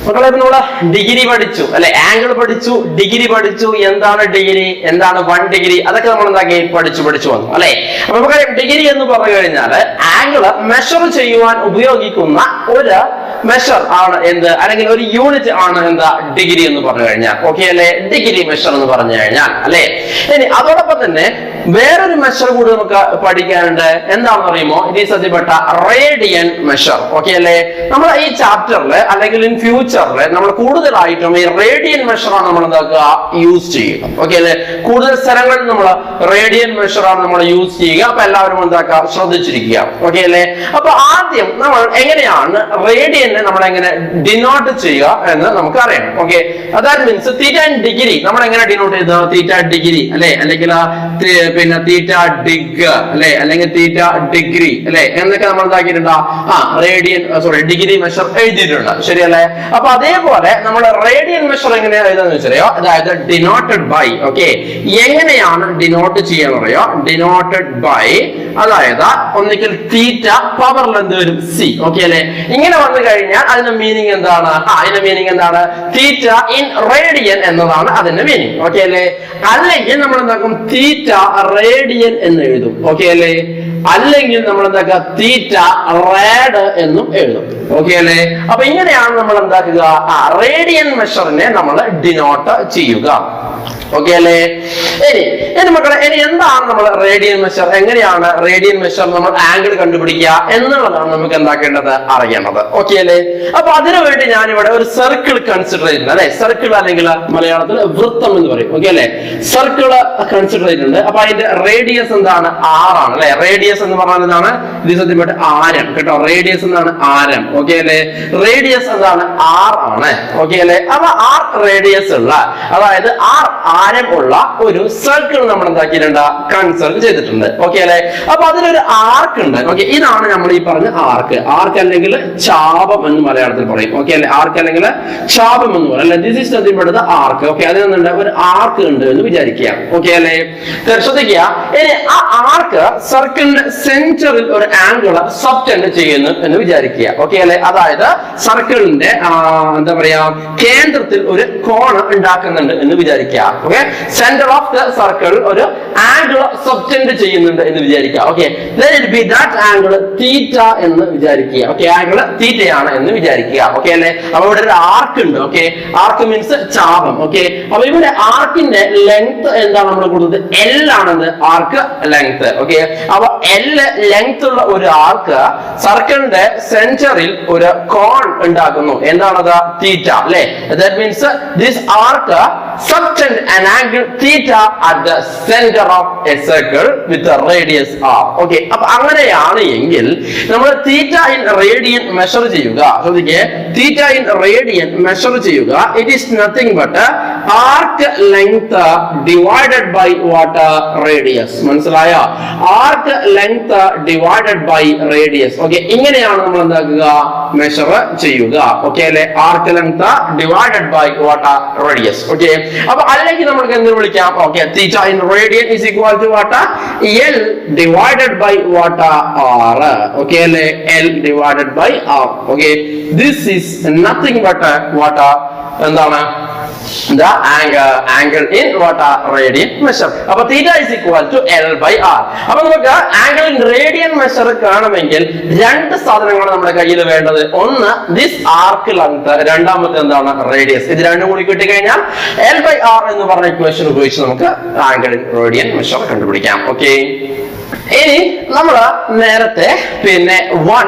മക്കളെ നമ്മള് ഡിഗ്രി പഠിച്ചു അല്ലെ, ആംഗിൾ പഠിച്ചു, ഡിഗ്രി പഠിച്ചു. എന്താണ് ഡിഗ്രി, എന്താണ് 1 ഡിഗ്രി, അതൊക്കെ നമ്മൾ എന്താക്കി പഠിച്ചു വന്നു അല്ലെ. അപ്പൊ നമുക്കറിയാം ഡിഗ്രി എന്ന് പറഞ്ഞു കഴിഞ്ഞാല് ആംഗിള് മെഷർ ചെയ്യുവാൻ ഉപയോഗിക്കുന്ന ഒരു മെഷർ ആണ് എന്ത്, അല്ലെങ്കിൽ ഒരു യൂണിറ്റ് ആണ് എന്താ ഡിഗ്രി എന്ന് പറഞ്ഞു കഴിഞ്ഞാൽ. ഓക്കെ അല്ലെ, ഡിഗ്രി മെഷർ എന്ന് പറഞ്ഞു കഴിഞ്ഞാൽ അല്ലെ. ഇനി അതോടൊപ്പം തന്നെ വേറൊരു മെഷർ കൂടി നമുക്ക് പഠിക്കാനുണ്ട്. എന്താണെന്ന് പറയുമോ, ഇത് സത്യപ്പെട്ട റേഡിയൻ മെഷർ. ഓക്കെ അല്ലെ, നമ്മൾ ഈ ചാപ്റ്ററിൽ അല്ലെങ്കിൽ ഇൻ ഫ്യൂച്ചറിൽ നമ്മൾ കൂടുതലായിട്ടും ഈ റേഡിയൻ മെഷറാണ് നമ്മൾ എന്താക്കുക യൂസ് ചെയ്യുക. ഓക്കെ അല്ലെ, കൂടുതൽ സ്ഥലങ്ങളിൽ നമ്മൾ റേഡിയൻ മെഷറാണ് നമ്മൾ യൂസ് ചെയ്യുക. അപ്പൊ എല്ലാവരും എന്താക്കുക ശ്രദ്ധിച്ചിരിക്കുക. ഓക്കെ അല്ലെ, അപ്പൊ ആദ്യം നമ്മൾ എങ്ങനെയാണ് റേഡിയനെ നമ്മൾ എങ്ങനെ ഡിനോട്ട് ചെയ്യുക എന്ന് നമുക്ക് അറിയണം. ഓക്കെ, അതായത് മീൻസ് തീറ്റ ആൻഡ് ഡിഗ്രി നമ്മൾ എങ്ങനെ ഡിനോട്ട് ചെയ്ത തീറ്റ ഡിഗ്രി അല്ലെ, അല്ലെങ്കിൽ പിന്നെ തീറ്റ ഡിഗ് അല്ലെ, അല്ലെങ്കിൽ തീറ്റ ഡിഗ്രി അല്ലെ എന്നൊക്കെ നമ്മൾ എന്താക്കിയിട്ടുണ്ടോ റേഡിയൻ ഡിഗ്രി മെഷർ എഴുതിയിട്ടുണ്ട്. ശരിയല്ലേ? അപ്പൊ അതേപോലെ നമ്മൾ റേഡിയൻ മെഷർ എങ്ങനെയാണ് എഴുതാന്ന് വെച്ചറിയോ, അതായത് ഡിനോട്ടഡ് ബൈ. ഓക്കെ, എങ്ങനെയാണ് ഡിനോട്ട് ചെയ്യാന്ന് പറയോ, ഡിനോട്ടഡ് ബൈ, അതായത് ഒന്നിക്കൽ തീറ്റ പവറിൽ എന്ത് വരും സി. ഓക്കെ അല്ലെ, ഇങ്ങനെ വന്നു കഴിഞ്ഞാൽ അതിന്റെ മീനിങ് എന്താണ്, അതിന്റെ മീനിങ് എന്താണ്, തീറ്റ ഇൻ റേഡിയൻ എന്നതാണ് അതിന്റെ മീനിങ്. ഓക്കെ അല്ലെ, അല്ലെങ്കിൽ നമ്മൾ എന്താക്കും തീറ്റ റേഡിയൻ എന്ന് എഴുതും. ഓക്കെ അല്ലെ, അല്ലെങ്കിൽ നമ്മൾ എന്താക്കുക തീറ്റ റേഡ് എന്നും എഴുതും. ഓക്കെ അല്ലെ, അപ്പൊ ഇങ്ങനെയാണ് നമ്മൾ എന്താക്കുക റേഡിയൻ മെഷറിനെ നമ്മൾ ഡിനോട്ട് ചെയ്യുക. ഓക്കെ അല്ലെ, ഇനി മക്കളെ ഇനി എന്താണ് നമ്മൾ റേഡിയൻ മെഷർ, എങ്ങനെയാണ് റേഡിയൻ മെഷർ നമ്മൾ ആംഗിൾ കണ്ടുപിടിക്കുക എന്നുള്ളതാണ് നമുക്ക് എന്താക്കേണ്ടത് അറിയേണ്ടത്. ഓക്കെ അല്ലെ, അപ്പൊ അതിനുവേണ്ടി ഞാനിവിടെ ഒരു സർക്കിൾ കൺസിഡർ ചെയ്തിട്ടുണ്ട് അല്ലെ. സർക്കിൾ അല്ലെങ്കിൽ മലയാളത്തിൽ വൃത്തം എന്ന് പറയും. ഓക്കെ അല്ലെ, സർക്കിൾ കൺസിഡർ ചെയ്തിട്ടുണ്ട്. അപ്പൊ അതിന്റെ റേഡിയസ് എന്താണ്, 6 ആണ് അല്ലെ. റേഡിയസ് എന്ന് പറഞ്ഞാൽ എന്താണ്, ഇത് സത്യമായിട്ട് ആരം കേട്ടോ. റേഡിയസ് എന്താണ്, ആരം. ഓക്കെ അല്ലെ, റേഡിയസ് എന്താണ് 6 ആണ്. ഓക്കെ അല്ലെ, അപ്പൊ 6 റേഡിയസ് ഉള്ള, അതായത് 6 ആരം ഉള്ള ഒരു സർക്കിൾ നമ്മൾ എന്താക്കിയിട്ടുണ്ട് കൺസിഡർ ചെയ്തിട്ടുണ്ട്. ഓക്കെ അല്ലെ, അപ്പൊ അതിലൊരു ആർക്ക് ഉണ്ട്. ഓക്കെ, ഇതാണ് നമ്മൾ ഈ പറഞ്ഞ ആർക്ക്. ആർക്ക് അല്ലെങ്കിൽ ചാപം എന്ന് മലയാളത്തിൽ പറയും. ഓക്കെ അല്ലെ, ആർക്ക് അല്ലെങ്കിൽ ചാപം എന്ന് പറയും അല്ലെ. This is nothing but the arc. Okay, അതിനുണ്ട് ഒരു ആർക്ക് ഉണ്ട് എന്ന് വിചാരിക്കുക. ഓക്കെ അല്ലെ, ശ്രദ്ധിക്കുക. ഇനി ആ ആർക്ക് സർക്കിളിന്റെ സെന്ററിൽ ഒരു ആംഗിൾ സബ്റ്റെൻഡ് ചെയ്യുന്നു എന്ന് വിചാരിക്കുക. ഓക്കെ അല്ലെ, അതായത് സർക്കിളിന്റെ എന്താ പറയാ കേന്ദ്രത്തിൽ ഒരു കോൺ ഉണ്ടാക്കുന്നുണ്ട് എന്ന് വിചാരിക്കുക. Okay, centre of the circle ഒരു ആംഗിൾ സബ്റ്റെൻഡ് ചെയ്യുന്നുണ്ട് എന്ന് വിചാരിക്കുക. Okay, B that angle theta എന്ന് വിചാരിക്കുക. ഓക്കെ, ആംഗിൾ തീറ്റയാണ് എന്ന് വിചാരിക്കുക. ഓക്കെ അല്ലെ, അപ്പൊ ഇവിടെ ഒരു ആർക്ക് ഉണ്ട്. ഓക്കെ, ആർക്ക് മീൻസ് ചാപം. ഓക്കെ, അപ്പൊ ഇവിടെ ആർക്കിന്റെ ലെങ്ത് എന്താണ് നമ്മൾ കൊടുത്തത്, എൽ ആണെന്ന് ആർക്ക് ലെങ്ത്. ഓക്കെ, അപ്പൊ എൽ ലെങ്ത് ഉള്ള ഒരു ആർക്ക് സർക്കിളിന്റെ സെന്ററിൽ ഒരു കോൺ ഉണ്ടാക്കുന്നു. എന്താണത്, തീറ്റ അല്ലെ. That means this arc subtend an angle theta at the center of a circle with a radius r. Okay, അപ്പൊ അങ്ങനെയാണ് എങ്കിൽ നമ്മൾ തീറ്റ ഇൻ റേഡിയൻ മെഷർ ചെയ്യുക. ശ്രദ്ധിക്കേ, തീറ്റ ഇൻ റേഡിയൻ മെഷർ ചെയ്യുക. It is nothing but arc length divided by what radius. മനസ്സിലായോ? Arc length divided by radius. Okay, ഇങ്ങനെയാണ് നമ്മൾ എന്താക്കുക മെഷർ ചെയ്യുക. ഓക്കെ അല്ലെ, arc length divided by what radius. Okay, അപ്പൊ അല്ലെങ്കിൽ നമുക്ക് എന്ത് വിളിക്കാം, okay theta in radian is equal to what L divided by what R. Okay അല്ലെ, L divided by R. Okay, this is nothing but what എന്താണ് the angle in what radian measure. അപ്പൊ theta is equal to L by R. അപ്പൊ നമുക്ക് angle in radian measure കാണുമെങ്കിൽ രണ്ട് സാധനങ്ങളാണ് നമ്മുടെ കയ്യിൽ വേണ്ടത്. ഒന്ന് this arc length, രണ്ടാമത്തെ എന്താണ് റേഡിയസ്. ഇത് രണ്ടും കൂടി കിട്ടി കഴിഞ്ഞാൽ L by R എന്ന് പറഞ്ഞ ഇക്വേഷൻ ഉപയോഗിച്ച് നമുക്ക് angle in radian measure കണ്ടുപിടിക്കാം. ഓക്കെ, ഇനി നമ്മൾ നേരത്തെ പിന്നെ 1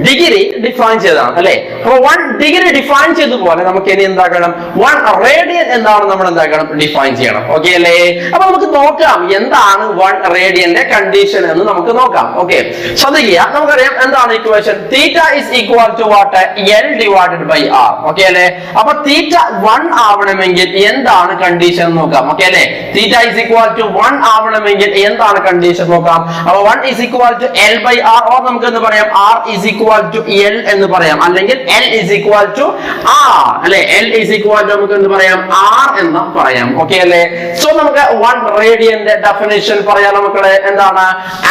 ഡിഗ്രി ഡിഫൈൻ ചെയ്തതാണ് അല്ലെ. അപ്പൊ 1 ഡിഗ്രി ഡിഫൈൻ ചെയ്തതുപോലെ നമുക്ക് ഇനി എന്താക്കണം, 1 റേഡിയൻ എന്താണ് നമ്മൾ എന്താക്കണം ഡിഫൈൻ ചെയ്യണം. ഓക്കെ അല്ലേ, അപ്പൊ നമുക്ക് നോക്കാം എന്താണ് 1 റേഡിയന്റെ കണ്ടീഷൻ എന്ന് നമുക്ക് നോക്കാം. ഓക്കെ, ശ്രദ്ധിക്കുക, നമുക്കറിയാം എന്താണ് equation, theta is equal to what L divided by R. Okay അല്ലെ, അപ്പൊ തീറ്റ 1 ആവണമെങ്കിൽ എന്താണ് കണ്ടീഷൻ നോക്കാം. ഓക്കെ അല്ലെ, തീറ്റ ഇസ് ഈക്വൽ ടു 1 ആവണമെങ്കിൽ എന്താണ് കണ്ടീഷൻ നോക്കാം. അപ്പൊ 1 is equal to L by R, or നമുക്ക് എന്ന് പറയാം R is equal to L എന്ന് പറയാം, അല്ലെങ്കിൽ L is equal to R അല്ലെ. L is equal to നമുക്ക് എന്ന് പറയാം R എന്ന് പറയാം. ഓക്കെ അല്ലെ, സോ നമുക്ക് 1 റേഡിയന്റെ ഡെഫിനിഷൻ പറയാം. മക്കളെ എന്താണ്,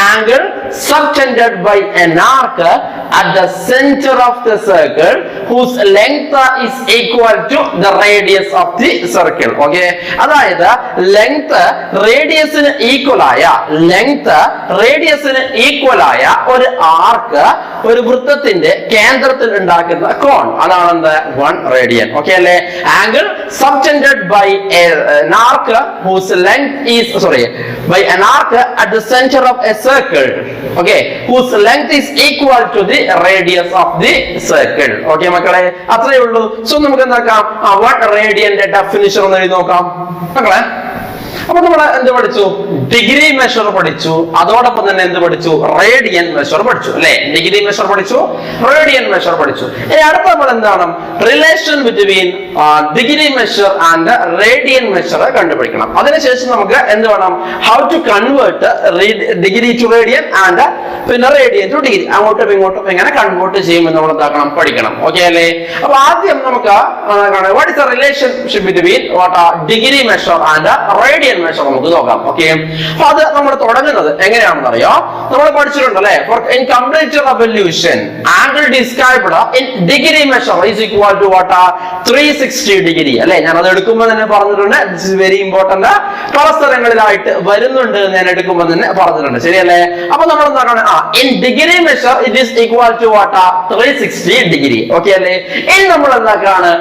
angle subtended by an arc at the center of the circle whose length is equal to the radius of the circle. Okay, അതായത് ലെങ്ത് റേഡിയസിന് ഈക്വൽ ആയ ഒരു ആർക്ക് ഒരു വൃത്തത്തിന്റെ കേന്ദ്രത്തിൽ ഉണ്ടാക്കുന്ന കോൺ, അതാണ് എന്ത് 1 റേഡിയൻ. ഓക്കെ അല്ലേ? Angle subtended by an arc whose length is by an arc at the center of a circle, okay, whose length is equal to the radius of the circle. Okay മക്കളെ, അത്രയേ ഉള്ളൂ. So നമുക്ക് എന്താക്കാം, 1 റേഡിയന്റെ definition ഒന്ന് എഴുതി നോക്കാം മക്കളെ. അപ്പൊ നമ്മൾ എന്ത് പഠിച്ചു? ഡിഗ്രി മെഷർ പഠിച്ചു, അതോടൊപ്പം തന്നെ എന്ത് പഠിച്ചു? റേഡിയൻ മെഷർ പഠിച്ചു അല്ലെ? ഡിഗ്രി മെഷർ പഠിച്ചു, റേഡിയൻ മെഷർ പഠിച്ചു. ഇനി അടുത്ത നമ്മൾ എന്താണ്? Relation between degree measure and radian measure കണ്ടുപിടിക്കണം. അതിനുശേഷം നമുക്ക് എന്ത് വേണം? How to convert degree to radian and പിന്നെ റേഡിയൻ ടു ഡിഗ്രി, അങ്ങോട്ടും ഇങ്ങോട്ടും എങ്ങനെ കൺവേർട്ട് ചെയ്യുമെന്ന് നമ്മൾ എന്താക്കണം? പഠിക്കണം. ഓക്കെ അല്ലേ? അപ്പൊ ആദ്യം നമുക്ക് what is the relationship between degree measure and radian measure നമുക്ക് നോക്കാം. ഓക്കെ, അപ്പൊ അത് നമ്മൾ തുടങ്ങുന്നത് എങ്ങനെയാണെന്ന് അറിയോ? നമ്മൾ പഠിച്ചിട്ടുണ്ട് അല്ലെ? In complete revolution angle described in degree measure is equal to 360 degree അല്ലെ? ഞാൻ അത് എടുക്കുമ്പോൾ തന്നെ പറഞ്ഞിട്ടുണ്ട്. This is very important. പല സ്ഥലങ്ങളിലായിട്ട് വരുന്നുണ്ട് ഞാൻ എടുക്കുമ്പോൾ തന്നെ പറഞ്ഞിട്ടുണ്ട്. ശരിയല്ലേ? അപ്പൊ നമ്മൾ എന്താണ്? In degree measure it is equal to 360 degree. Okay അല്ലേ? ഇനി നമ്മൾ എന്താക്കാണ്?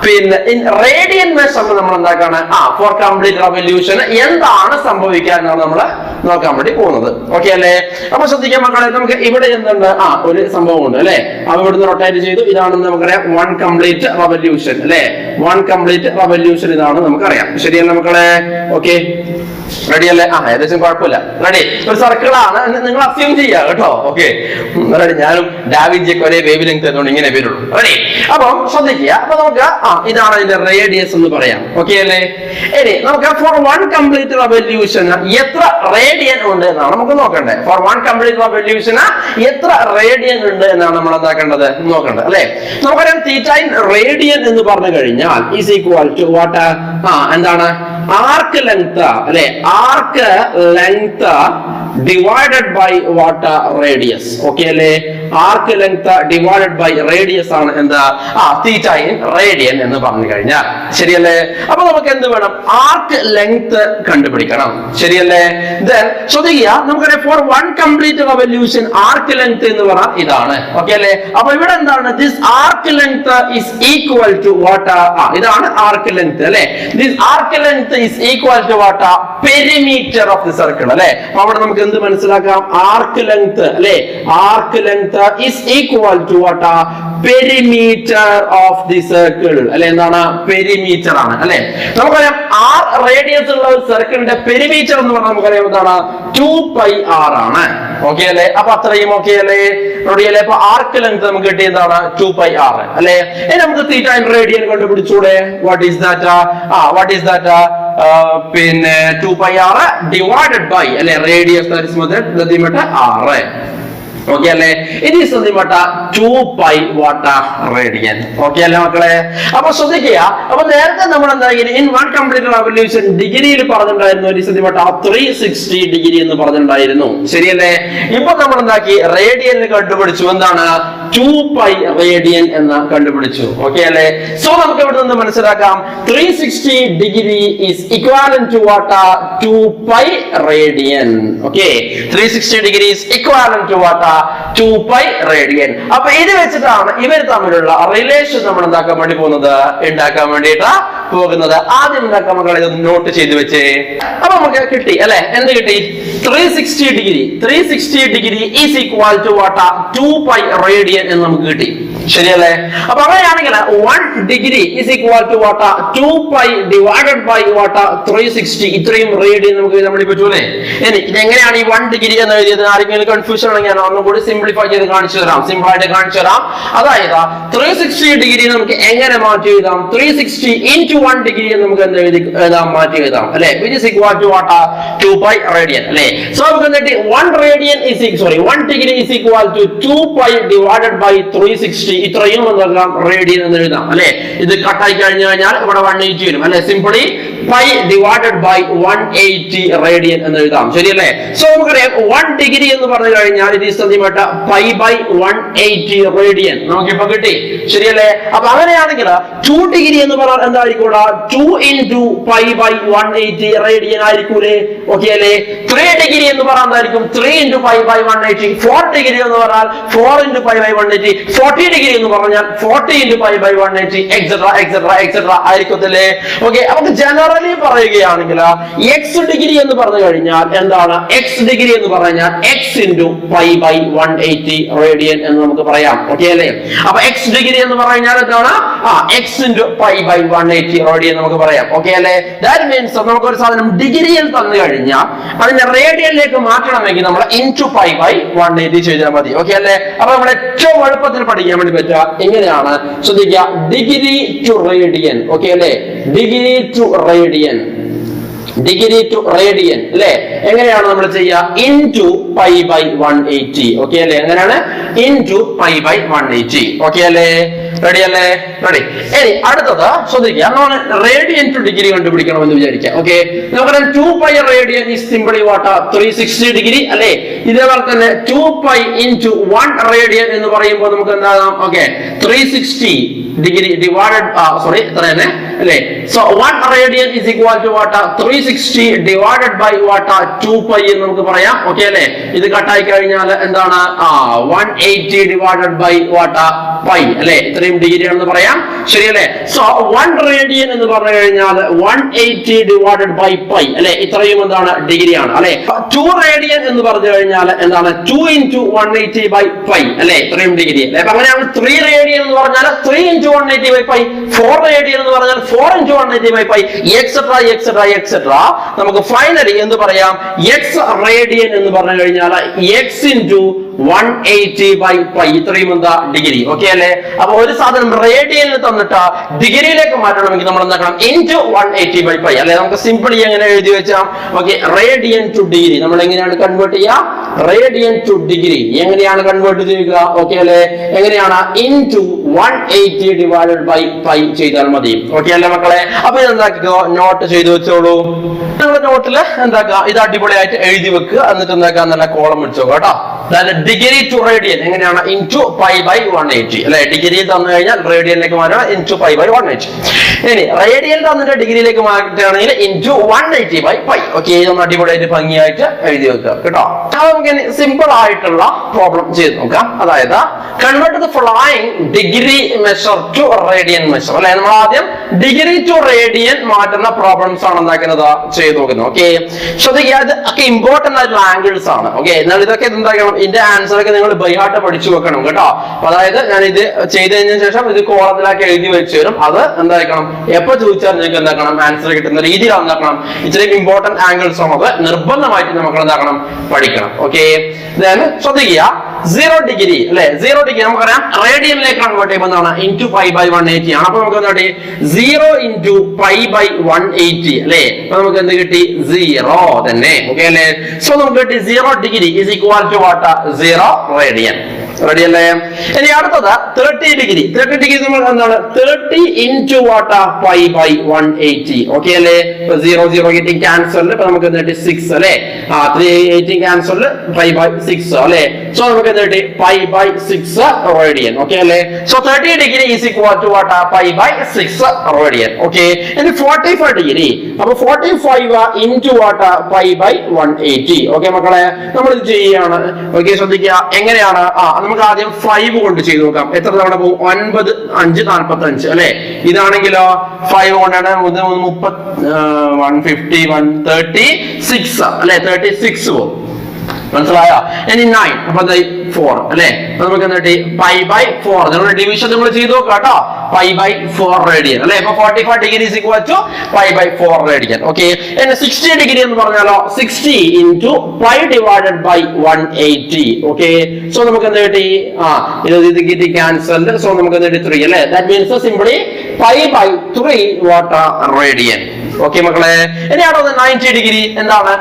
പിന്നെ ഇൻ റേഡിയൻ മെഷർ നമ്മൾ എന്താക്കാണ്? ഫോർ കംപ്ലീറ്റ് റെവല്യൂഷൻ എന്താണ് സംഭവിക്കുക എന്നാണ് നമ്മൾ നോക്കാൻ വേണ്ടി പോകുന്നത്. ഓക്കെ അല്ലേ? അപ്പൊ ശ്രദ്ധിക്കാൻ മക്കളെ, നമുക്ക് ഇവിടെ എന്തുണ്ട്? ഒരു സംഭവം ഉണ്ട് അല്ലെ? അപ്പൊ ഇവിടുന്ന് റൊട്ടേറ്റ് ചെയ്തു. ഇതാണെന്ന് നമുക്കറിയാം 1 കംപ്ലീറ്റ് റെവല്യൂഷൻ അല്ലെ? 1 കംപ്ലീറ്റ് റെവല്യൂഷൻ ഇതാണ് നമുക്കറിയാം. ശരിയല്ല മക്കളെ? ഓക്കെ, റെഡി അല്ലേ? ഏകദേശം കുഴപ്പമില്ല. റെഡി? ഒരു സർക്കിളാണ് നിങ്ങൾ അസ്യൂം ചെയ്യുക കേട്ടോ. Okay, ready? ഞാനും ഡാവിഞ്ചിയൊക്കെ ഒരേ വേവ് ലെങ്ത് ആയതുകൊണ്ട് ഇങ്ങനെ വരുള്ളൂ. റെഡി? അപ്പം ശ്രദ്ധിക്കുക. അപ്പൊ നമുക്ക് ഇതാണ് അതിന്റെ റേഡിയസ് എന്ന് പറയാം. ഓക്കെ അല്ലേ? ഇനി നമുക്ക് ഫോർ 1 കംപ്ലീറ്റ് റെവല്യൂഷൻ എത്ര റേഡിയൻ ഉണ്ട് എന്നാണ് നമുക്ക് നോക്കേണ്ടത്. ഫോർ 1 കംപ്ലീറ്റ് റെവല്യൂഷൻ എത്ര റേഡിയൻ ഉണ്ട് എന്നാണ് നമ്മൾ എന്താക്കേണ്ടത്? നോക്കേണ്ടത് അല്ലെ? നമുക്കറിയാം തീറ്റ ഇൻ റേഡിയൻ എന്ന് പറഞ്ഞു കഴിഞ്ഞാൽ ഈസ് ഈക്വൽ ടു വാട്ട്? എന്താണ്? ആർക്ക് ലെങ്ത് അല്ലെ? Arc length divided by what? Radius. Okay അല്ലേ? Arc length divided by radius ആണ് എന്താ? തീറ്റ ഇൻ റേഡിയൻ എന്ന് പറഞ്ഞു കഴിഞ്ഞാൽ. ശരിയല്ലേ? അപ്പൊ നമുക്ക് എന്ത് വേണം? ആർക്ക് ലെങ്ത് കണ്ടുപിടിക്കണം. ശരിയല്ലേ? ദെൻ ശ്രദ്ധിക്കുക, നമുക്കറിയാം for 1 complete revolution arc length എന്ന് പറഞ്ഞാൽ ഇതാണ്. ഓക്കെ അല്ലേ? അപ്പൊ ഇവിടെ എന്താണ്? This arc length is equal to what? ഇതാണ് ആർക്ക് ലെങ്ത് അല്ലെ? This arc length is equal to what? Perimeter of the circle അല്ലെ? അവിടെ നമുക്ക് എന്ത് മനസ്സിലാക്കാം? ആർക്ക് ലെങ്ത് അല്ലെ? Arc length is equal to what? Perimeter of the circle അല്ലെ? എന്താണ്? പെരിമീറ്റർ ആണ് അല്ലെ? നമുക്കറിയാം r റേഡിയസ് ഉള്ള ഒരു സർക്കിളിന്റെ പെരിമീറ്റർ എന്ന് പറഞ്ഞാൽ നമുക്കറിയാം എന്താണ്? 2πr ആണ്. ഓക്കെ അല്ലേ? അപ്പൊ അത്രയും ഓക്കെ അല്ലേ? റെഡി അല്ലേ? അപ്പൊ ആർക്ക് ലെങ്ത് നമുക്ക് കിട്ടിയതാണ് 2πr അല്ലെ? ഇനി നമുക്ക് തീറ്റ ഇൻ റേഡിയൻ കണ്ടുപിടിച്ചൂടെ? What is that? പിന്നെ 2πr ഡിവൈഡഡ് ബൈ അല്ലെ radius that is nothing but r. Okay അല്ലേ? It is nothing but 2π what? Radian. Okay അല്ലേ മക്കളെ? അപ്പൊ ശ്രദ്ധിക്കുക. അപ്പൊ നേരത്തെ നമ്മൾ എന്താ ഇൻ 1 കംപ്ലീറ്റ് റെവല്യൂഷൻ ഡിഗ്രിയിൽ പറഞ്ഞിട്ടുണ്ടായിരുന്നു it is nothing but 360 degree എന്ന് പറഞ്ഞിട്ടുണ്ടായിരുന്നു. ശരിയല്ലേ? ഇപ്പൊ നമ്മൾ എന്താക്കി? റേഡിയനിൽ കണ്ടുപിടിച്ചു. എന്താണ്? 2π റേഡിയൻ എന്ന് കണ്ടുപിടിച്ചു. ഓക്കെ അല്ലേ? സോ നമുക്ക് ഇവിടെ നിന്ന് മനസ്സിലാക്കാം 360 degree is equivalent to what? 2π radian. Okay, 360 degree is equivalent to what? 2π radian. അപ്പൊ ഇത് വെച്ചിട്ടാണ് ഇവർ തമ്മിലുള്ള റിലേഷൻ നമ്മൾ ഉണ്ടാക്കാൻ വേണ്ടി പോകുന്നത്. ആദ്യം ഉണ്ടാക്കാൻ മക്കളെ ഇത് നോട്ട് ചെയ്ത് വെച്ചേ. അപ്പൊ നമുക്ക് കിട്ടി അല്ലെ? എന്ത് കിട്ടി? 360 degree is equal to what? 2π radian എന്ന് നമുക്ക് കിട്ടി. ശരിയല്ലേ? അപ്പൊ അങ്ങനെയാണെങ്കിൽ 1 degree is equal to what? 2π divided by what? 360. ഇത്രയും റേഡിയൻ നമുക്ക് നമ്മൾ പറ്റൂലേ? ഇനി ഇതെങ്ങനെയാണ് ഈ 1 ഡിഗ്രി എന്ന് എഴുതിയത്? ആരെങ്കിലും കൺഫ്യൂഷൻ ആണെങ്കിൽ ഞാൻ ഒന്നും കൂടി സിംപ്ലിഫൈ ചെയ്ത് കാണിച്ചു തരാം. സിമ്പിൾ ആയിട്ട് കാണിച്ചു തരാം. അതായത് 360 ഡിഗ്രി നമുക്ക് എങ്ങനെ മാറ്റി എഴുതാം? 360 into 1 ഡിഗ്രി നമുക്ക് എന്ത് എഴുതാം? മാറ്റി എഴുതാം അല്ലെ? Which is equal to what? 2π radian അല്ലെ? സോ നമുക്ക് എന്നിട്ട് 1 degree is equal to 2π divided by 360. ഇത്രയും റേഡിയൻ എന്ന് എഴുതാം അല്ലെ? ഇത് കട്ടായി കഴിഞ്ഞു കഴിഞ്ഞാൽ ഇവിടെ 180 വരും അല്ലെ? Simply pi divided by 180 radian എന്ന് എഴുതാം. ശരിയല്ലേ? സോ നമുക്കറിയാം 1 ഡിഗ്രി എന്ന് പറഞ്ഞു കഴിഞ്ഞാൽ it is nothing but pi by 180 radian. നമുക്കിപ്പോ കിട്ടി. ശരിയല്ലേ? അപ്പൊ അങ്ങനെയാണെങ്കിൽ 2 ഡിഗ്രി എന്ന് പറഞ്ഞാൽ എന്തായിരിക്കും? 2 into പൈ ബൈ 180 റേഡിയൻ ആയിരിക്കൂലേ? ഓക്കെ അല്ലേ? 3 ഡിഗ്രി എന്ന് പറഞ്ഞാൽ എന്തായിരിക്കും? 3 into പൈ ബൈ 180. 4 ഡിഗ്രി എന്ന് പറഞ്ഞാൽ 4 into പൈ ബൈ 180. 40 ഡിഗ്രി എന്ന് പറഞ്ഞാൽ 40 into pi by 180 etcetera etcetera etcetera ആയിരിക്കത്തില്ലേ? ഓക്കെ. നമുക്ക് ജനറലി പറയുകയാണെങ്കിൽ എക്സ് ഡിഗ്രി എന്ന് പറഞ്ഞു കഴിഞ്ഞാൽ എന്താണ്? എക്സ് ഡിഗ്രി എന്ന് പറഞ്ഞാൽ X into pi by 180 radian എന്ന് നമുക്ക് പറയാം. ഓക്കെ അല്ലേ? അപ്പൊ എക്സ് ഡിഗ്രി എന്ന് പറഞ്ഞാൽ എന്താണ്? X into pi by 180 radian നമുക്ക് പറയാം. ഓക്കെ അല്ലേ? ദാറ്റ് മീൻസ് നമുക്ക് ഒരു സാധനം ഡിഗ്രിയിൽ തന്നു കഴിഞ്ഞാൽ അതിന്റെ റേഡിയനിലേക്ക് മാറ്റണമെങ്കിൽ നമ്മൾ ഇൻറ്റു പൈ ബൈ 180 ചെയ്താൽ മതി. ഓക്കെ അല്ലേ? അപ്പൊ നമ്മൾ ഏറ്റവും എളുപ്പത്തിൽ പഠിക്കാൻ വേണ്ടി പറ്റുക എങ്ങനെയാണ്? ശ്രദ്ധിക്കുക, ഡിഗ്രി ടു റേഡിയൻ. ഓക്കെ അല്ലേ? Degree to radian, degree to radian അല്ലെ? എങ്ങനെയാണ് നമ്മൾ ചെയ്യുക? Into pi by 180. ഓക്കെ അല്ലേ? എങ്ങനെയാണ്? Into pi by 180. ഓക്കെ അല്ലേ? റെഡി അല്ലേ? റെഡി. ഇനി അടുത്തത് ശ്രദ്ധിക്കുക, നമ്മൾ റേഡിയൻ ടു ഡിഗ്രി കണ്ടുപിടിക്കണമെന്ന് വിചാരിക്കാം. ഓക്കെ, നമുക്കറിയാം 2 pi radian is simply what? 360 degree അല്ലേ? ഇതേപോലെ തന്നെ 2 പൈ ഇൻറ്റു 1 റേഡിയൻ എന്ന് പറയുമ്പോൾ നമുക്ക് എന്താകാം? ഓക്കെ, 360 ഡിഗ്രി ഡിവൈഡഡ് സോറി എത്ര തന്നെ അല്ലേ? So 1 radian is equal to what? 360 divided by what? 2 pi എന്ന് നമുക്ക് പറയാം. ഓക്കെ അല്ലേ? ഇത് കട്ടായി കഴിഞ്ഞാൽ എന്താണ്? 180 ഡിവൈഡഡ് ബൈ വാട്ട്? പൈ അല്ലേ? ഇത്രയും ഡിഗ്രി ആണെന്ന് പറയാം. ശരിയല്ലേ? സോ 1 റേഡിയൻ എന്ന് പറഞ്ഞു കഴിഞ്ഞാൽ 180 ഡിവൈഡഡ് ബൈ പൈ അല്ലെ? ഇത്രയും എന്താണ്? ഡിഗ്രി ആണ് അല്ലെ? 2 റേഡിയൻ എന്ന് പറഞ്ഞു കഴിഞ്ഞാൽ എന്താണ്? 2 into 180 ബൈ പൈ അല്ലെ? ഇത്രയും ഡിഗ്രി അല്ലെ? അപ്പൊ അങ്ങനെയാണ് 3 റേഡിയൻ എന്ന് പറഞ്ഞാൽ 3 into 180 ബൈ പൈ. 4 റേഡിയൻ എന്ന് പറഞ്ഞാൽ 4 into 180 by pi etcetera etcetera etcetera. നമുക്ക് ഫൈനലി എന്ത് പറയാം? എക്സ് റേഡിയൻ എന്ന് പറഞ്ഞു കഴിഞ്ഞാൽ എക്സ് ഇൻറ്റു 180 ബൈ പൈ. ഇത്രയും എന്താ? ഡിഗ്രി. ഓക്കെ അല്ലേ? അപ്പൊ ഒരു സാധനം റേഡിയനിൽ തന്നിട്ട് ഡിഗ്രിയിലേക്ക് മാറ്റണമെങ്കിൽ നമ്മൾ എന്താക്കണം? ഇൻറ്റു 180 ബൈ പൈ അല്ലെ? നമുക്ക് സിമ്പിളി എങ്ങനെ എഴുതി വെച്ചാൽ ഓക്കെ, റേഡിയൻ ടു ഡിഗ്രി നമ്മൾ എങ്ങനെയാണ് കൺവേർട്ട് ചെയ്യുക? റേഡിയൻ ടു ഡിഗ്രി എങ്ങനെയാണ് കൺവേർട്ട് ചെയ്യുക? ഓക്കെ അല്ലേ? എങ്ങനെയാണ്? ഇൻറ്റു 180 ഡിവൈഡഡ് ബൈ പൈ ചെയ്താൽ മതി. ഓക്കെ അല്ലേ മക്കളെ? അപ്പൊ ഇതെന്താക്കിക്കോ, നോട്ട് ചെയ്തു വെച്ചോളൂ. നിങ്ങളുടെ നോട്ടിൽ എന്താക്കുക? ഇത് അടിപൊളിയായിട്ട് എഴുതി വെക്കുക. എന്നിട്ട് എന്താക്കുക? നല്ല കോളം വെച്ചോ കേട്ടോ. അതായത് ഡിഗ്രി ടു റേഡിയൻ എങ്ങനെയാണ്? ഇൻറ്റു പൈ ബൈ 180 അല്ലെ? ഡിഗ്രി തന്നു കഴിഞ്ഞാൽ റേഡിയനിലേക്ക് മാറ്റണം ഇൻറ്റു പൈ ബൈ 180. ഇനി റേഡിയൻ തന്നിട്ട് ഡിഗ്രിയിലേക്ക് മാറ്റുകയാണെങ്കിൽ ഇൻറ്റു 180 ബൈ പൈ. ഓക്കെ, ഇതൊന്ന് അടിപൊളിയായിട്ട് ഭംഗിയായിട്ട് എഴുതി വെക്കുക കേട്ടോ. അപ്പൊ നമുക്ക് സിമ്പിൾ ആയിട്ടുള്ള പ്രോബ്ലം ചെയ്ത് നോക്കാം. അതായത് convert the following degree measure two radian measure അല്ലെ? നമ്മൾ ആദ്യം ഡിഗ്രി ടു റേഡിയൻ മാറ്റുന്ന പ്രോബ്ലംസ് ആണ് എന്താക്കുന്നത്? ചെയ്ത് നോക്കുന്നത്. ഓക്കെ, ശ്രദ്ധിക്കുക, ഇതൊക്കെ ഇമ്പോർട്ടന്റ് ആയിട്ടുള്ള ആംഗിൾസ് ആണ്. ഓക്കെ, എന്നാൽ ഇതൊക്കെ എന്താക്കണം? ഇതിന്റെ ആൻസർ ഒക്കെ നിങ്ങൾ ബൈഹാർട്ട് പഠിച്ചു വെക്കണം കേട്ടോ. അതായത് ഞാൻ ഇത് ചെയ്ത് കഴിഞ്ഞ ശേഷം ഇത് കോളത്തിലാക്കി എഴുതി വെച്ച് തരും. അത് എന്താക്കണം? എപ്പോ ചോദിച്ചാൽ നിങ്ങൾക്ക് എന്താക്കണം? ആൻസർ കിട്ടുന്ന രീതിയിൽ എന്താക്കണം? ഇത്രയും ഇമ്പോർട്ടന്റ് ആംഗിൾസ് ആണത് നിർബന്ധമായിട്ട് നമുക്ക് എന്താക്കണം? പഠിക്കണം. ഓക്കെ, ശ്രദ്ധിക്കുക, 0 ഡിഗ്രി അല്ലെ? 0 ഡിഗ്രി നമുക്കറിയാം റേഡിയനിലേക്ക് കൺവേർട്ട് ചെയ്യുമ്പോൾ എന്താണ്? ഇൻറ്റു പൈ ബൈ 180 ആണ്. അപ്പൊ നമുക്ക് എന്താ? 0 ഇൻറ്റു പൈ ബൈ 180 അല്ലെ? അപ്പൊ നമുക്ക് എന്ത് കിട്ടി? 0 തന്നെ. ഓക്കെ അല്ലേ? സോ നമുക്ക് കിട്ടി 0 degree is equal to what? 0 radian. Ready അല്ലേ? ഇനി അടുത്തത് 30 ഡിഗ്രി. 30 ഡിഗ്രി നമ്മൾ എന്താണ്? 30 into what? Pi by 180. Okay അല്ലേ? 0 0 getting cancelled. അപ്പൊ നമുക്ക് എന്ത് കിട്ടി? 6 അല്ലേ? 380 cancelled. പൈ ബൈ 6 അല്ലേ? സോ നമുക്ക് എന്ത് കിട്ടി? Pi by 6 radian. ഓക്കെ അല്ലേ? So 30 degree is equal to what? Pi by 6 radian. Okay, ഇനി 45 ഡിഗ്രി. അപ്പൊ 45 into what? Pi by 180. Okay മക്കളെ, നമ്മൾ ഇത് ചെയ്യുകയാണ്. ഓക്കെ, ശ്രദ്ധിക്കുക എങ്ങനെയാണ്? നമുക്ക് ആദ്യം 5 കൊണ്ട് ചെയ്ത് നോക്കാം. എത്ര തവണ പോകും? 9 5 45 അല്ലെ? ഇതാണെങ്കിലോ 5 കൊണ്ടാണ് 150 136 അല്ലെ? 36 പോകും. മനസ്സിലായോ? ഇനി 9 അപ്പൊ 4 അല്ലെ? നമുക്ക് എന്നിട്ട് പൈ ബൈ 4 നിങ്ങൾ ഡിവിഷൻ നിങ്ങൾ ചെയ്ത് നോക്കാം കേട്ടോ. പൈ ബൈ 4 റേഡിയൻ അല്ലെ? ഇപ്പൊ 45 degree is equal to pi by 4 radian. Okay, ഇനി 60 ഡിഗ്രി എന്ന് പറഞ്ഞാലോ 60 into pi divided by 180. Okay, so നമുക്ക് എന്ത് കിട്ടി? ഇത് കിട്ടി ക്യാൻസൽഡ്. സോ നമുക്ക് എന്ത് കിട്ടി? 3 അല്ലെ? That means simply pi by 3 what? Radian. Okay മക്കളെ, ഇനി അടുത്തത് 90 ഡിഗ്രി. എന്താണ്?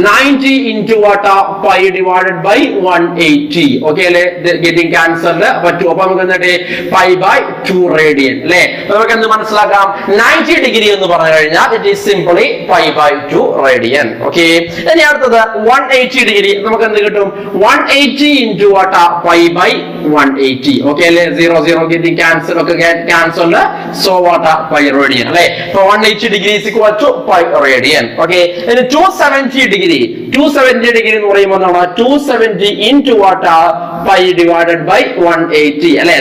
90 into what? Pi divided by 180. Okay അല്ലെ, ഗെറ്റിംഗ് ക്യാൻസൽഡ് പറ്റൂ. അപ്പൊ നമുക്ക് എന്നിട്ട് പൈ ബൈ 2 റേഡിയൻ അല്ലെ. നമുക്ക് എന്ത് മനസ്സിലാക്കാം? 90 ഡിഗ്രി എന്ന് പറഞ്ഞു കഴിഞ്ഞാൽ it is simply pi by 2 radian. Okay, ഇനി അടുത്തത് 180 ഡിഗ്രി. നമുക്ക് എന്ത് കിട്ടും? 180 into what? Pi by 180. Okay അല്ലെ, 0 0 ഗെറ്റിംഗ് ക്യാൻസൽ ഒക്കെ cancelled. So what? Pi radian അല്ലെ. അപ്പൊ 180 degree is equal to pi radian. Okay, ഇനി 270 ഡിഗ്രി. 270 ഡിഗ്രി എന്ന് പറയുമ്പോൾ 270 into what? Pi divided by 180 അല്ലെ.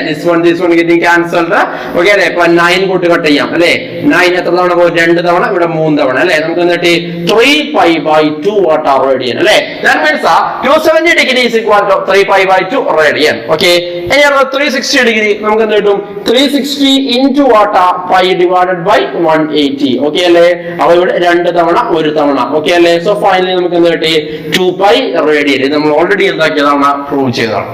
this one getting cancelled. Okay അല്ലെ, ഇപ്പൊ 9 കൂട്ടി കട്ട് ചെയ്യാം അല്ലെ. 9 എത്ര തവണ പോകും? 2 തവണ, ഇവിടെ 3 തവണ അല്ലെ. നമുക്ക് എന്നിട്ട് 3 pi by 2 what? Radian അല്ലെ. that means 270 degree is equal to 3 pi by 2 radian. Okay, ഇനി 360 ഡിഗ്രി. നമുക്ക് എന്ത് കിട്ടും? 360 into what? Pi divided by 180. Okay അല്ലെ. അപ്പൊ ഇവിടെ 2 തവണ 1 തവണ. ഓക്കെ അല്ലെ. സോ ഫൈനലി നമുക്ക് എന്ത് കിട്ടി? 2 pi radian. നമ്മൾ ഓൾറെഡി എന്താക്കിയതാണ്? പ്രൂവ് ചെയ്തതാണ്.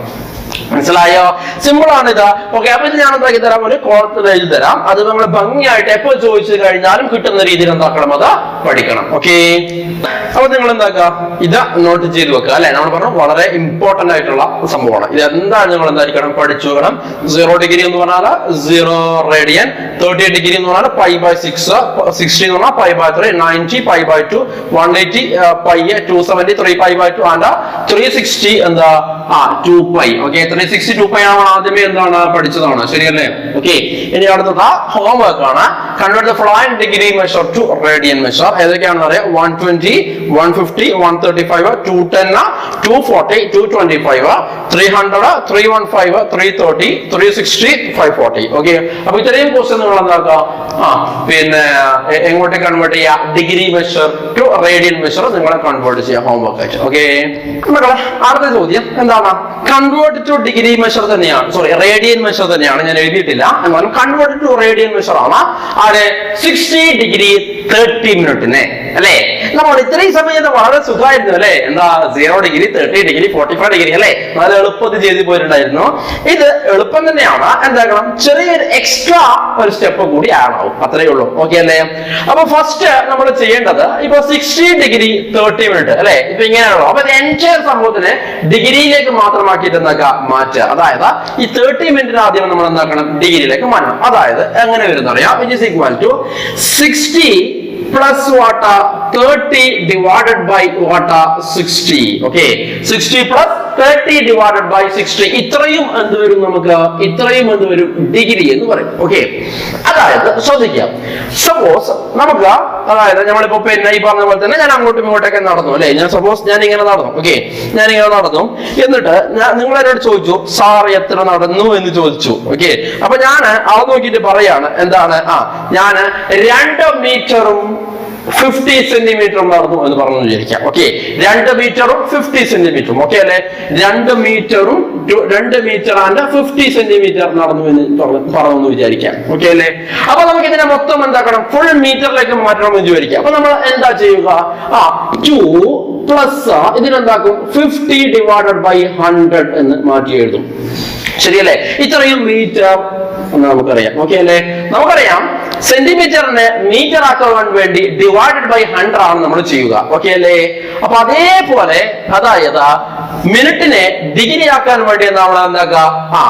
മനസ്സിലായോ? സിമ്പിൾ ആണ് ഇത്. ഓക്കെ, അപ്പൊ ഇത് ഞാൻ എന്താക്കി തരാം? ഒരു കോളത്തിൽ എഴുതി തരാം. അത് നമ്മൾ ഭംഗിയായിട്ട് എപ്പോൾ ചോദിച്ചു കഴിഞ്ഞാലും കിട്ടുന്ന രീതിയിൽ എന്താക്കണം? അത് പഠിക്കണം. ഓക്കെ, അപ്പൊ നിങ്ങൾ എന്താക്കുക? ഇത് നോട്ട് ചെയ്ത് വെക്കുക അല്ലെ. നമ്മൾ പറഞ്ഞു വളരെ ഇമ്പോർട്ടന്റ് ആയിട്ടുള്ള സംഭവമാണ് ഇത്. എന്താണ് നിങ്ങൾ എന്തായിരിക്കണം? പഠിച്ചു വെക്കണം. 0 ഡിഗ്രി എന്ന് പറഞ്ഞാൽ 0 റേഡിയൻ, 30 ഡിഗ്രി എന്ന് പറഞ്ഞാൽ പൈ ബൈ 6, 60 എന്ന് പറഞ്ഞാൽ pi by 3, 90 pi by 2, 180 pi, 270 3 pi by 2 and 360 എന്താ? 2 പൈ. ഓക്കെ, 360 2 പൈ ആണ് ആദ്യമേ എന്താണ് പഠിച്ചതാണ്. ശരിയല്ലേ? ഓക്കെ, ഇനി അടുത്തത് ഹോംവർക്ക് ആണ്. Convert the following degree measure two radian measure. ഏതൊക്കെയാണെന്ന് അറിയാം? 120, 150, 135, 210, 240, 225, 300, 315, 330, 360, 540. ഓക്കെ, അപ്പൊ ഇത്രയും ക്വസ്റ്റ്യൻ നിങ്ങൾ എന്താക്കുക? പിന്നെ എങ്ങോട്ട് കൺവേർട്ട് ചെയ്യുക? Degree measure two radian measure നിങ്ങളെ കൺവേർട്ട് ചെയ്യുക ഹോംവർക്ക് ആയിട്ട്. ഓക്കെ മക്കളെ, അടുത്ത ചോദ്യം എന്താണ്? കൺവേർട്ട് ടു ഡിഗ്രി മെഷർ തന്നെയാണ്, സോറി റേഡിയൻ മെഷർ തന്നെയാണ്. ഞാൻ എഴുതിയിട്ടില്ല, എന്നാലും കൺവേർട്ട് ടു റേഡിയൻ മെഷർ ആണ്. ആര്? 60 ഡിഗ്രി 30 മിനിറ്റിനെ അല്ലെ. നമ്മൾ ഇത്രയും സമയത്ത് വളരെ സുഖമായിരുന്നു അല്ലെ. എന്താ? 0 ഡിഗ്രി, 30 ഡിഗ്രി, 45 ഡിഗ്രി അല്ലെ. നല്ല എളുപ്പത്തിൽ ചെയ്ത് പോയിട്ടുണ്ടായിരുന്നു. ഇത് എളുപ്പം തന്നെയാണ്. എന്താക്കണം? ചെറിയൊരു എക്സ്ട്രാ ഒരു സ്റ്റെപ്പ് കൂടി ആഡ് ആവും, അത്രേ ഉള്ളൂ. ഓക്കെ അല്ലേ? അപ്പൊ ഫസ്റ്റ് നമ്മൾ ചെയ്യേണ്ടത് ഇപ്പൊ 60 ഡിഗ്രി 30 മിനിറ്റ് അല്ലെ. ഇപ്പൊ ഇങ്ങനെയാണല്ലോ. അപ്പൊ എൻറ്റയർ സംഭവത്തിന് ഡിഗ്രിയിലേക്ക് മാത്രമാക്കിയിട്ട് എന്താക്കുക? മാറ്റുക. അതായത് ഈ 30 മിനിറ്റിന് ആദ്യം നമ്മൾ എന്താക്കണം? ഡിഗ്രിയിലേക്ക് മാറ്റണം. അതായത് എങ്ങനെ വരുന്ന അറിയാം? It is equal to 60 plus what? 30 divided by what? 60. Okay, 60 plus 30 divided by 60. ഇത്രയും എന്ത് വരും? നമുക്ക് ഇത്രയും എന്ത് വരും? ഡിഗ്രി എന്ന് പറയും. ഓക്കെ, അതായത് ശ്രദ്ധിക്കാം. സപ്പോസ് നമുക്ക് അതായത് നമ്മളിപ്പോ പിന്നെ ഈ പറഞ്ഞ പോലെ തന്നെ ഞാൻ അങ്ങോട്ടും ഇങ്ങോട്ടൊക്കെ നടന്നു അല്ലെ. ഞാൻ സപ്പോസ് ഞാൻ ഇങ്ങനെ നടന്നു. ഓക്കെ, ഞാൻ ഇങ്ങനെ നടന്നു. എന്നിട്ട് നിങ്ങൾ എന്നോട് ചോദിച്ചു, സാർ എത്ര നടന്നു എന്ന് ചോദിച്ചു. ഓക്കെ, അപ്പൊ ഞാൻ അത് നോക്കിയിട്ട് പറയാണ് എന്താണ്? ഞാൻ 2 മീറ്ററും 50 സെന്റിമീറ്ററും നടന്നു എന്ന് പറഞ്ഞു വിചാരിക്കാം. ഓക്കെ, 2 മീറ്ററും 50 സെന്റിമീറ്ററും. ഓക്കെ അല്ലെ. 2 മീറ്ററും 2 മീറ്റർ ആൻഡ് 50 സെന്റിമീറ്റർ നടന്നു എന്ന് പറഞ്ഞു വിചാരിക്കാം. ഓക്കെ അല്ലെ. അപ്പൊ നമുക്ക് ഇതിനെ മൊത്തം എന്താക്കണം? ഫുൾ മീറ്ററിലേക്ക് മാറ്റണം എന്ന് വിചാരിക്കാം. അപ്പൊ നമ്മൾ എന്താ ചെയ്യുക? 2 പ്ലസ് ഇതിനെന്താക്കും? 50 ഡിവൈഡഡ് ബൈ 100 എന്ന് മാറ്റി എഴുതും. ശരിയല്ലേ? ഇത്രയും മീറ്റർ എന്ന് നമുക്കറിയാം. ഓക്കെ അല്ലെ. നമുക്കറിയാം സെന്റിമീറ്ററിനെ മീറ്റർ ആക്കാൻ വേണ്ടി ഡിവൈഡഡ് ബൈ 100 ആണ് നമ്മൾ ചെയ്യുക. ഓക്കെ അല്ലേ? അപ്പൊ അതേപോലെ അതായത് മിനിറ്റിനെ ഡിഗ്രി ആക്കാൻ വേണ്ടി നമ്മൾ എന്താക്കുക?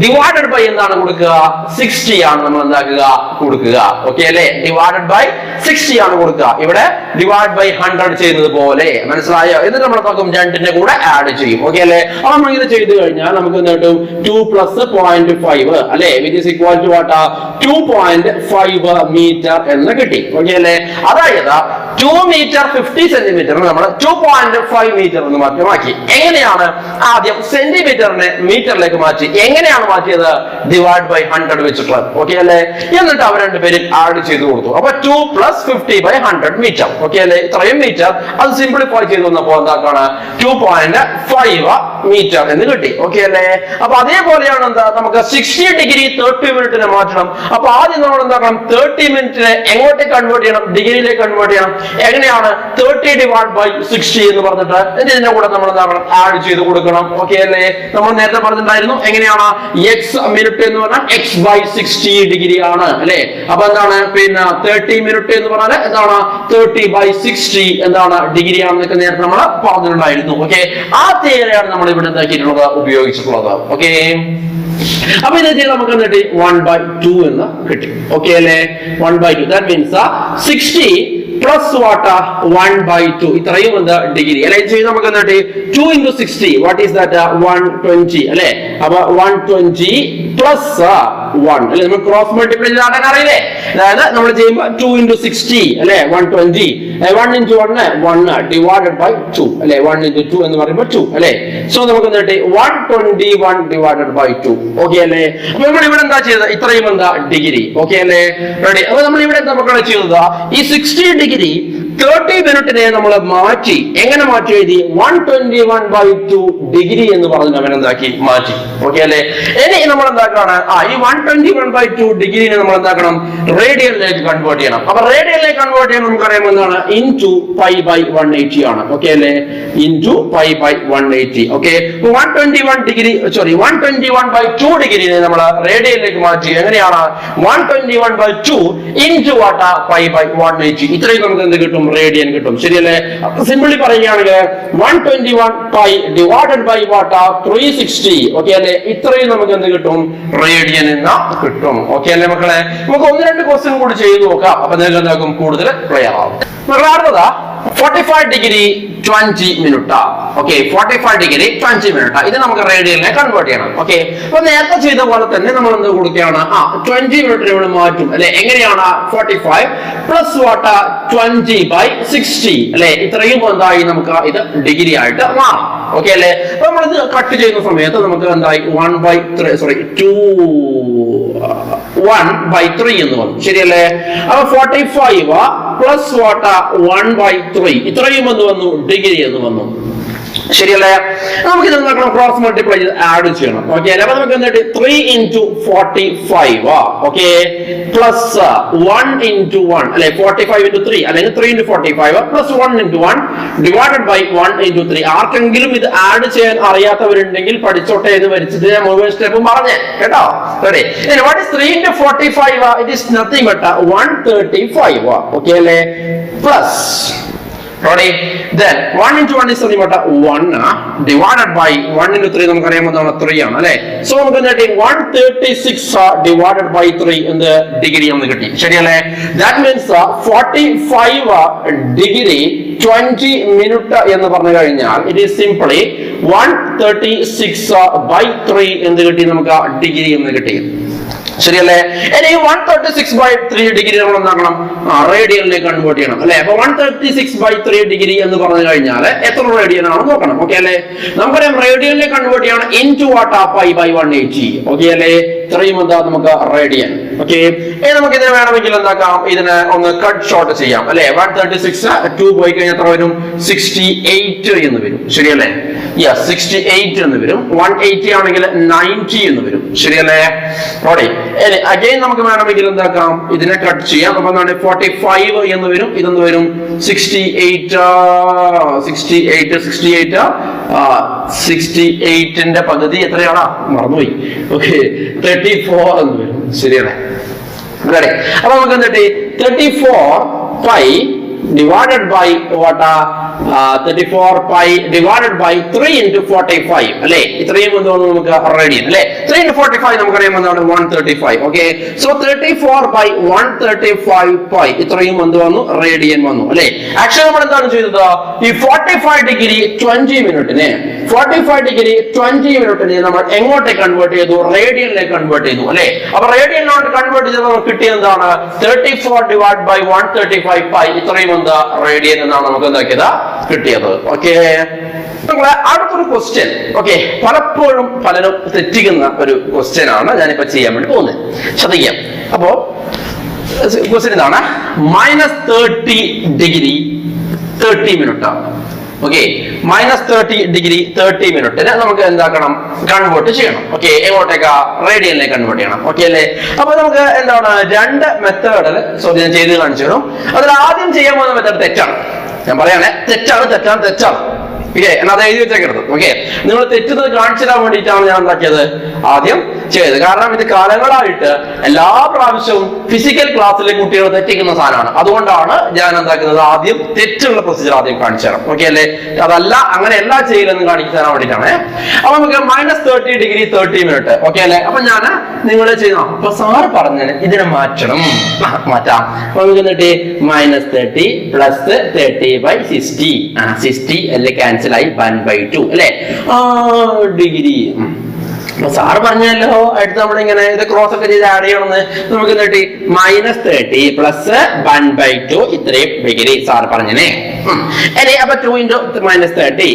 ഡിവൈഡഡ് ബൈ എന്താണ് കൊടുക്കുക? 60 ആണ് നമ്മൾ എന്താക്കുക? കൊടുക്കുക. ഓക്കെ അല്ലേ? ഡിവൈഡഡ് ബൈ 60 ആണ് കൊടുക്കുക. ഇവിടെ ഡിവൈഡ് ബൈ 100 ചെയ്യുന്നത് പോലെ. മനസ്സിലായോ? എന്നിട്ട് നമ്മൾ നോക്കും 2ന്റെ കൂടെ ആഡ് ചെയ്യും. ഓക്കെ അല്ലേ? അപ്പൊ നമ്മൾ ഇങ്ങനെ ചെയ്ത് കഴിഞ്ഞാൽ നമുക്ക് എന്ത് കിട്ടും? 2 പ്ലസ് 0.5 അല്ലെ, which is equal to what? 2.5 metre എന്ന് കിട്ടി. ഓക്കെ അല്ലേ? അതായത് 2 മീറ്റർ 50 സെന്റിമീറ്റർ നമ്മൾ 2.5 മീറ്റർ എന്ന് മാറ്റി. എങ്ങനെയാണ്? ആദ്യം സെന്റിമീറ്ററിനെ മീറ്ററിലേക്ക് മാറ്റി. എങ്ങനെയാണ് മാറ്റിയത്? ഡിവൈഡ് ബൈ 100 വെച്ചിട്ട്. ഓക്കെ അല്ലേ? എന്നിട്ട് അവർ രണ്ടുപേരും ആഡ് ചെയ്ത് കൊടുത്തു. അപ്പൊ 2 പ്ലസ് 50 ബൈ 100 മീറ്റർ. ഓക്കെ അല്ലേ? ഇത്രയും മീറ്റർ. അത് സിംപ്ലിഫൈ ചെയ്ത് വന്നപ്പോ എന്താക്കാണ്? 2.5 മീറ്റർ എന്ന് കിട്ടി. ഓക്കെ അല്ലേ? അപ്പൊ അതേപോലെയാണ് എന്താ? നമുക്ക് 60 ഡിഗ്രി 30 മിനിറ്റിനെ മാറ്റണം. അപ്പൊ ആദ്യം നമ്മൾ എന്താക്കണം? 30 മിനിറ്റിനെ എങ്ങോട്ട് കൺവേർട്ട് ചെയ്യണം? ഡിഗ്രിയിലേക്ക് കൺവേർട്ട് ചെയ്യണം. എങ്ങനെയാണ്? 30 ഡിവൈഡ് ബൈ 60 എന്ന് പറഞ്ഞിട്ട് ഇതിന്റെ കൂടെ നമ്മൾ എന്താക്കണം? ആഡ് ചെയ്ത് കൊടുക്കണം. ഓക്കെ അല്ലേ? നമ്മൾ നേരത്തെ പറഞ്ഞിട്ടുണ്ടായിരുന്നു എങ്ങനെയാണ് എക്സ് മിനിറ്റ് എന്ന് പറഞ്ഞാൽ x/60 ഡിഗ്രി ആണ് അല്ലെ. അപ്പൊ എന്താണ് പിന്നെ 30 മിനിറ്റ് എന്ന് പറഞ്ഞാൽ എന്താണ് 30/60 എന്താണ് ഡിഗ്രി ആണെന്നൊക്കെ നേരത്തെ നമ്മൾ പറഞ്ഞിട്ടുണ്ടായിരുന്നു. ഓക്കെ, ആ തിയറിയാണ് നമ്മൾ ഇവിടെ എന്താക്കിയിട്ടുള്ളത് ഉപയോഗിച്ചിട്ടുള്ളത്. ഓക്കെ, അപ്പൊ ഇത് നമുക്ക് എന്നിട്ട് 1/2 എന്ന് കിട്ടി. ഓക്കെ അല്ലേ? 1/2 ദാറ്റ് മീൻസ് 60 പ്ലസ് വാട്ട് 1/2 ഇത്രയും എന്താ ഡിഗ്രി അല്ലെ. ചെയ്ത് നമുക്ക് എന്നിട്ട് 2 into 60 വാട്ട് ഈസ് ദാറ്റ് 120 അല്ലെ. അപ്പൊ 120 പ്ലസ് 1 അല്ലെ. നമ്മൾ ക്രോസ് മൾട്ടിപ്ലൈ ചെയ്താൽ അറിയില്ലേ? അതായത് നമ്മൾ ചെയ്യുമ്പോൾ 2 into 60 അല്ലെ 120 1 into 1 1 divided by 2 അല്ലെ. 1 into 2 എന്ന് പറയുമ്പോൾ 2 അല്ലെ. സോ നമുക്ക് എന്നിട്ട് 121 divided by 2. ഓക്കെ അല്ലേ? അപ്പൊ നമ്മൾ ഇവിടെ എന്താ ചെയ്തത്? ഇത്രയും എന്താ ഡിഗ്രി. ഓക്കെ അല്ലേ? റെഡി. അപ്പൊ നമ്മൾ ഇവിടെ എന്താ മക്കളെ ചെയ്തത്? ഈ 60 ഡിഗ്രി 30 മിനിറ്റിനെ നമ്മൾ മാറ്റി എങ്ങനെ മാറ്റി എഴുതി? 121/2 ഡിഗ്രി എന്ന് പറഞ്ഞ് അവൻ എന്താക്കി മാറ്റി. ഓക്കെ അല്ലേ? ഇനി നമ്മൾ എന്താക്കാണ് ഈ 121/2 ഡിഗ്രിനെ നമ്മൾ എന്താക്കണം? റേഡിയനിലേക്ക് കൺവേർട്ട് ചെയ്യണം. അപ്പൊ റേഡിയനിലേക്ക് കൺവേർട്ട് ചെയ്യാൻ നമുക്കറിയാം എന്താണ് into π/180 ആണ്. ഓക്കെ അല്ലേ? into π/180. ഓക്കെ, 121 ഡിഗ്രി 121/2 ഡിഗ്രിനെ നമ്മൾ റേഡിയനിലേക്ക് മാറ്റി എങ്ങനെയാണ്? 121/2 into what π/180. ഇത്രയും നമുക്ക് എന്ത് കിട്ടും? റേഡിയൻ കിട്ടും. ശരിയല്ലേ? സിമ്പിളി പറയുകയാണെങ്കിൽ 121 π divided by what 360. ഓക്കെ അല്ലേ? ഇത്രയും നമുക്ക് എന്ത് കിട്ടും? റേഡിയൻ എന്ന് കിട്ടും. ഓക്കെ അല്ലേ മക്കളെ? നമുക്ക് 1-2 ക്വസ്റ്റ്യൻ കൂടി ചെയ്ത് നോക്കാം. അപ്പൊ നിങ്ങൾക്ക് എന്താക്കും? കൂടുതൽ ക്ലിയർ ആവും. മക്കളെ 45 degree 20 minute. Okay, 45 degree 20 minute. ഇത് നമുക്ക് റേഡിയനിലേക്ക് കൺവേർട്ട് ചെയ്യണം. ഓക്കെ, അപ്പൊ നേരത്തെ ചെയ്ത പോലെ തന്നെ നമ്മൾ എന്ത് കൊടുക്കുകയാണ്? 20 മിനിറ്റിനെ ഇവിടെ മാറ്റും അല്ലെ. എങ്ങനെയാണ്? 45 പ്ലസ് വാട്ട് 20/60 അല്ലെ. ഇത്രയും എന്തായി? നമുക്ക് ഇത് ഡിഗ്രി ആയിട്ട് മാറും. ഓക്കെ അല്ലേ? അപ്പൊ നമ്മൾ ഇത് കട്ട് ചെയ്യുന്ന സമയത്ത് നമുക്ക് എന്തായി? 1/3 എന്ന് വന്നു. ശരിയല്ലേ? അപ്പൊ 45 പ്ലസ് വാട്ട് 1/3 ഇത്രയും എന്ന് വന്നു ഡിഗ്രി എന്ന് വന്നു. ശരിയല്ലേ? നമുക്ക് ഇത് നോക്കണം, ക്രോസ് മൾട്ടിപ്ലൈ ചെയ്ത് ആഡ് ചെയ്യണം. ഓക്കെ, അപ്പൊ നമുക്ക് എന്നിട്ട് 3 into 45 ഓക്കെ പ്ലസ് 1 into 1 അല്ലെ. 45 into 3 അല്ലെങ്കിൽ 3 into 45 plus 1 into 1 divided by 1 into 3. ആർക്കെങ്കിലും ഇത് ആഡ് ചെയ്യാൻ അറിയാത്തവരുണ്ടെങ്കിൽ പഠിച്ചോട്ടെ എന്ന് വരച്ചിട്ട് ഞാൻ മുഴുവൻ സ്റ്റെപ്പും പറഞ്ഞേ കേട്ടോ. Ready? What is 3 into 45? It is nothing but 135. Okay അല്ലേ? Plus Ready? Then 1 into 1 is nothing but 1 divided by 1 into 3 നമുക്കറിയാം എന്താണ് 3 ആണ് അല്ലേ. സോ നമുക്ക് എന്നിട്ട് 136 divided by 3 എന്ന് ഡിഗ്രി നമുക്ക് കിട്ടി. ശരിയല്ലേ? That means 45 ഡിഗ്രി 20 മിനിറ്റ് എന്ന് പറഞ്ഞു കഴിഞ്ഞാൽ ഇറ്റ് ഈസ് സിംപ്ലി 136/3 എന്ന് കിട്ടി. നമുക്ക് ഡിഗ്രി എന്ന് കിട്ടി. ശരിയല്ലേ? ഇനി 136/3 ഡിഗ്രി നമ്മൾ എന്താക്കണം? റേഡിയനിലേക്ക് കൺവേർട്ട് ചെയ്യണം അല്ലെ. അപ്പൊ 136/3 ഡിഗ്രി എന്ന് പറഞ്ഞു കഴിഞ്ഞാൽ എത്ര റേഡിയൻ ആണ് നോക്കണം. ഓക്കെ അല്ലേ? നമുക്കറിയാം റേഡിയനിലേക്ക് കൺവേർട്ട് ചെയ്യണം into what π/180. ഓക്കെ അല്ലേ? ഇത്രയും എന്താ നമുക്ക് റേഡിയൻ. ഓക്കെ, ഇനി നമുക്ക് ഇതിനെ വേണമെങ്കിൽ എന്താക്കാം? ഇതിനെ ഒന്ന് കട്ട് ഷോർട്ട് ചെയ്യാം അല്ലെ. 136 2 പോയി കഴിഞ്ഞാൽ എത്ര വരും? 68 എന്ന് വരും. ശരിയല്ലേ? 68 എന്ന് വരും. 180 ആണെങ്കിൽ 90 എന്ന് വരും. ശരിയല്ലേ? റെഡി? അഗൈൻ നമുക്ക് വേണമെങ്കിൽ എന്താക്കാം? ഇതിനെ കട്ട് ചെയ്യാം. അപ്പൊ എന്താണ്? 45 എന്ന് വരും. ഇതെന്ന് വരും 68ന്റെ പകുതി എത്രയാണോ? മറന്നുപോയി. ഓക്കെ, 34 എന്ന് വരും. ശരിയല്ലേ? അപ്പൊ നമുക്ക് എന്നിട്ട് 34 π divided by what 34 π divided by 3 into 45 അല്ലേ. ഇത്രയും എന്താണ് നമുക്ക് റേഡിയൻ അല്ലേ. 3 into 45 നമുക്കറിയാം എന്താണ്? 135. ഓക്കെ, സോ 34/135 π ഇത്രയും എന്ത് വന്നു? റേഡിയൻ വന്നു അല്ലേ. ആക്ച്വലി നമ്മൾ എന്താണ് ചെയ്തത്? ഈ 45 ഡിഗ്രി 20 മിനിറ്റിനെ 45 ഡിഗ്രി 20 മിനിറ്റിനെ നമ്മൾ എങ്ങോട്ടേക്ക് കൺവേർട്ട് ചെയ്തു? റേഡിയനിലേക്ക് കൺവേർട്ട് ചെയ്തു അല്ലേ. അപ്പൊ റേഡിയനിലോട്ട് കൺവേർട്ട് ചെയ്ത് നമുക്ക് കിട്ടിയത് എന്താണ്? 34 divided by 135 π ഇത്രയും എന്താ? റേഡിയൻ എന്നാണ് നമുക്ക് എന്താക്കിയത്? കിട്ടിയത്. ഓക്കെ, അടുത്തൊരു ക്വസ്റ്റ്യൻ. ഓക്കെ, പലപ്പോഴും പലരും തെറ്റിക്കുന്ന ഒരു ക്വസ്റ്റ്യൻ ആണ് ഞാനിപ്പോ ചെയ്യാൻ വേണ്ടി പോകുന്നത്. ശ്രദ്ധിക്കാം. അപ്പോ ക്വസ്റ്റ്യൻ ഇതാണ്: -30 ഡിഗ്രി 30 മിനിറ്റ്. ഓക്കെ, -30 ഡിഗ്രി 30 മിനിറ്റിന് നമുക്ക് എന്താക്കണം? കൺവേർട്ട് ചെയ്യണം. ഓക്കെ, എങ്ങോട്ടേക്കാ? റേഡിയനിലേക്ക് കൺവേർട്ട് ചെയ്യണം. ഓക്കെ അല്ലേ? അപ്പൊ നമുക്ക് എന്താണ്? 2 മെത്തേഡിൽ ഞാൻ ചെയ്ത് കാണിച്ചു തരും. അതിൽ ആദ്യം ചെയ്യാൻ പോകുന്ന മെത്തേഡ് തെറ്റാണ്. ഞാൻ പറയാണ് തെറ്റാണ്. ഓക്കെ, എന്നാൽ അത് എഴുതി വെച്ചേക്കരുത്. ഓക്കെ, നിങ്ങൾ തെറ്റുന്നത് കാണിച്ചു തരാൻ വേണ്ടിയിട്ടാണ് ഞാൻ എന്താക്കിയത് ആദ്യം ചെയ്തത്. കാരണം ഇത് കാലങ്ങളായിട്ട് എല്ലാ പ്രാവശ്യവും ഫിസിക്കൽ ക്ലാസ്സിലെ കുട്ടികൾ തെറ്റിക്കുന്ന സാധനമാണ്. അതുകൊണ്ടാണ് ഞാൻ എന്താക്കുന്നത് ആദ്യം തെറ്റുള്ള പ്രൊസീജിയർ ആദ്യം കാണിച്ചു തരാം. ഓക്കെ അല്ലേ, അതല്ല അങ്ങനെ എല്ലാ ചെയ്യലെന്ന് കാണിച്ചു തരാൻ വേണ്ടിയിട്ടാണ്. അപ്പൊ നമുക്ക് -30 ഡിഗ്രി 30 മിനിറ്റ്. ഓക്കെ അല്ലെ, അപ്പൊ ഞാൻ നിങ്ങളെ ചെയ്യണം. അപ്പൊ സാറ് പറഞ്ഞത് ഇതിനെ മാറ്റണം, മാറ്റാം. അപ്പൊ നമുക്ക് എന്നിട്ട് -30 + 30/60 60 അല്ലെ ക്യാൻസൽ ആയി 1/2 അല്ലെ ഡിഗ്രി. സാറ് പറഞ്ഞല്ലോ അടുത്ത് നമ്മളിങ്ങനെ ഇത് ക്രോസ് ഒക്കെ ചെയ്ത് ആഡ് ചെയ്യണമെന്ന്. നമുക്ക് എന്നിട്ട് -30 + 1/2 ഇത്രയും ഡിഗ്രി സാറ് പറഞ്ഞേ. അല്ലെ, അപ്പൊ 2 × -30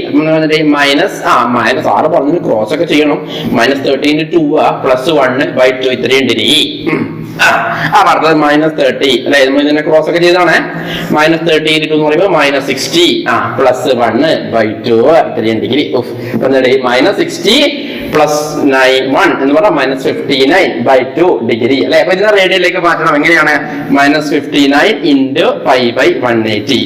സാറ് പറഞ്ഞു ക്രോസ് ഒക്കെ ചെയ്യണം. -30 × 2 + 1/2 ഇത്രയും ഡിഗ്രി. പറഞ്ഞത് -30 അല്ലെ, ഇതിനെ ക്രോസ് ഒക്കെ ചെയ്താണ്. -30 × 2 എന്ന് പറയുമ്പോൾ -60 + 1/2 ഇത്രയും ഡിഗ്രി. -60 + 1 എന്ന് പറഞ്ഞാൽ -59/2 ഡിഗ്രി അല്ലെ. അപ്പൊ ഇതിനെ റേഡിയനിലേക്ക് മാറ്റണം. എങ്ങനെയാണ്? -59 × π/180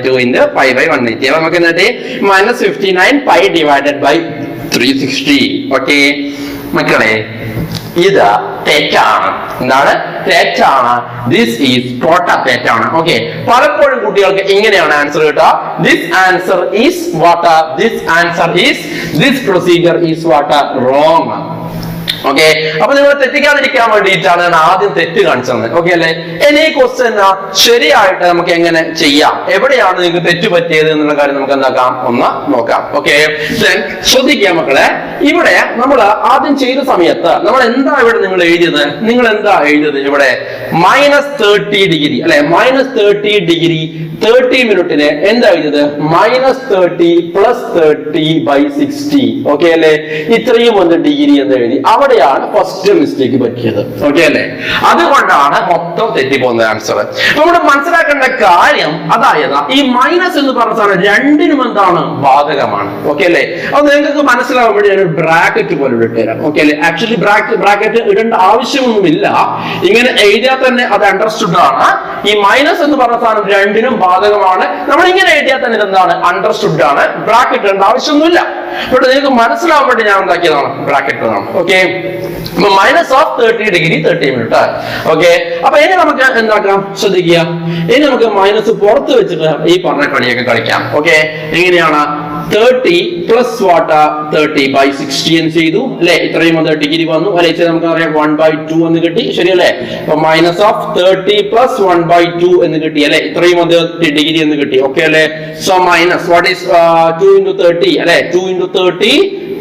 2 × π/180. അപ്പൊ നമുക്ക് എന്നിട്ട് -59 π/360. ഓക്കെ മക്കളെ, ഇത് തെറ്റാണ്. എന്താണ്? തെറ്റാണ്. ദിസ് ഈസ് ടോട്ടൽ തെറ്റാണ്. ഓക്കെ, പലപ്പോഴും കുട്ടികൾക്ക് ഇങ്ങനെയാണ് ആൻസർ കിട്ടുക. This answer is what, this answer is, this procedure is what wrong. Okay, അപ്പൊ നിങ്ങൾ തെറ്റിക്കാതിരിക്കാൻ വേണ്ടിയിട്ടാണ് ഞാൻ ആദ്യം തെറ്റ് കാണിച്ചത്. ഓക്കെ അല്ലെ, ഇനി ക്വസ്റ്റ്യൻ ശരിയായിട്ട് നമുക്ക് എങ്ങനെ ചെയ്യാം, എവിടെയാണ് നിങ്ങൾക്ക് തെറ്റ് പറ്റിയത് എന്നുള്ള കാര്യം നമുക്ക് എന്താക്കാം ഒന്ന് നോക്കാം. ഓക്കെ, ശ്രദ്ധിക്കുക മക്കളെ. ഇവിടെ നമ്മൾ ആദ്യം ചെയ്ത സമയത്ത് നമ്മൾ എന്താ ഇവിടെ നിങ്ങൾ എഴുതിയത്? നിങ്ങൾ എന്താ എഴുതിയത് ഇവിടെ? -30 ഡിഗ്രി അല്ലെ, -30 ഡിഗ്രി 30 മിനിറ്റിന് എന്താ എഴുതിയത്? -30 + 30/60. ഓക്കെ അല്ലെ, ഇത്രയും ഒന്ന് ഡിഗ്രി എന്ന് എഴുതി. അവിടെയാണ് ഫസ്റ്റ് മിസ്റ്റേക്ക് പറ്റിയത്. ഓക്കെ അല്ലെ, അതുകൊണ്ടാണ് മൊത്തം തെറ്റിപ്പോകുന്ന ആൻസർ. നമ്മൾ മനസ്സിലാക്കേണ്ട കാര്യം അതായത് ഈ മൈനസ് എന്ന് പറഞ്ഞ സാധനം രണ്ടിനും എന്താണ്? ബാധകമാണ്. ഓക്കെ അല്ലെ, അത് നിങ്ങൾക്ക് മനസ്സിലാവാൻ വേണ്ടി ഞാൻ ബ്രാക്കറ്റ് പോലെ ഇട്ടുതരാം. ഓക്കെ അല്ലെ, ആക്ച്വലി ബ്രാക്കറ്റ് ഇടേണ്ട ആവശ്യമൊന്നുമില്ല. ഇങ്ങനെ എഴുതിയാൽ തന്നെ അത് അണ്ടർസ്റ്റുഡ് ആണ്. ഈ മൈനസ് എന്ന് പറഞ്ഞ സാധനം രണ്ടിനും ബാധകമാണ്. നമ്മൾ ഇങ്ങനെ എഴുതിയാൽ തന്നെ ഇതെന്താണ്? അണ്ടർസ്റ്റുഡ് ആണ്. ബ്രാക്കറ്റ് ഇടേണ്ട ആവശ്യമൊന്നുമില്ല. ഇവിടെ നിങ്ങൾക്ക് മനസ്സിലാവാൻ വേണ്ടി ഞാൻ എന്താക്കിയതാണ് bracket. Okay, -30 degree 30 minute. Okay, അപ്പൊ ഇനി നമുക്ക് എന്താക്കാം ശ്രദ്ധിക്കുക. ഇനി നമുക്ക് മൈനസ് പുറത്ത് വെച്ചിട്ട് ഈ പറഞ്ഞ കളിയൊക്കെ കളിക്കാം. ഓക്കെ, എങ്ങനെയാണ്? 30 + 30/60 എന്ന് ചെയ്തു അല്ലെ, ഇത്രയും ഡിഗ്രി വന്നു അല്ലെ. നമുക്ക് അറിയാം 1/2 എന്ന് കിട്ടി. ശരിയല്ലേ? അപ്പൊ -30 + 1/2 എന്ന് കിട്ടി അല്ലെ, ഇത്രയും ഡിഗ്രി എന്ന് കിട്ടി. ഓക്കെ അല്ലെ, സോ മൈനസ് വാട്ട് ഈസ് 2 × 30 അല്ലെ, 2 × 30 +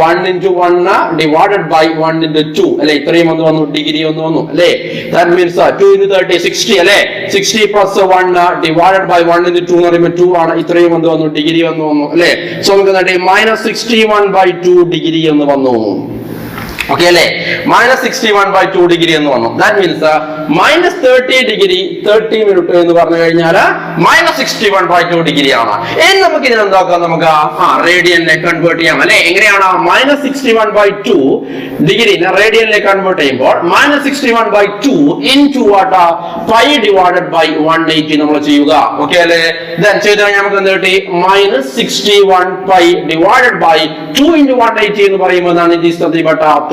1 × 1 ഡിവൈഡഡ് ബൈ 1 × 2 അല്ലെ, ഇത്രയും വന്നു ഡിഗ്രി വന്നു അല്ലെ. ദാറ്റ് മീൻസ് 2 × 30 60 അല്ലെ, 60 + 1 ഡിവൈഡഡ് ബൈ 1 × 2 എന്ന് പറയുമ്പോൾ 2 ആണ്. ഇത്രയും വന്നു ഡിഗ്രി വന്നു അല്ലെ. സോ നമുക്ക് -61/2 ഡിഗ്രി എന്ന് വന്നു. ഓക്കെ അല്ലെ, -61/2 ഡിഗ്രി എന്ന് വന്നു. ദാറ്റ് മീൻസ് -30 ഡിഗ്രി 30 മിനിറ്റ് എന്ന് പറഞ്ഞു കഴിഞ്ഞാൽ -61/2 ഡിഗ്രി ആണ്. ഇനി നമുക്ക് ഇതിനെ എന്താക്കാം? നമുക്ക് റേഡിയനിലേക്ക് കൺവേർട്ട് ചെയ്യാം അല്ലെ. എങ്ങനെയാണ്? -61/2 ഡിഗ്രി റേഡിയനിലേക്ക് കൺവേർട്ട് ചെയ്യുമ്പോൾ -61/2 × π/180 നമ്മൾ ചെയ്യുക. ഓക്കെ അല്ലെ, ദെൻ ചെയ്ത് കഴിഞ്ഞാൽ നമുക്ക് എന്ത് കിട്ടി? -61π ഡിവൈഡഡ് ബൈ 2 × 180 എന്ന് പറയുമ്പോൾ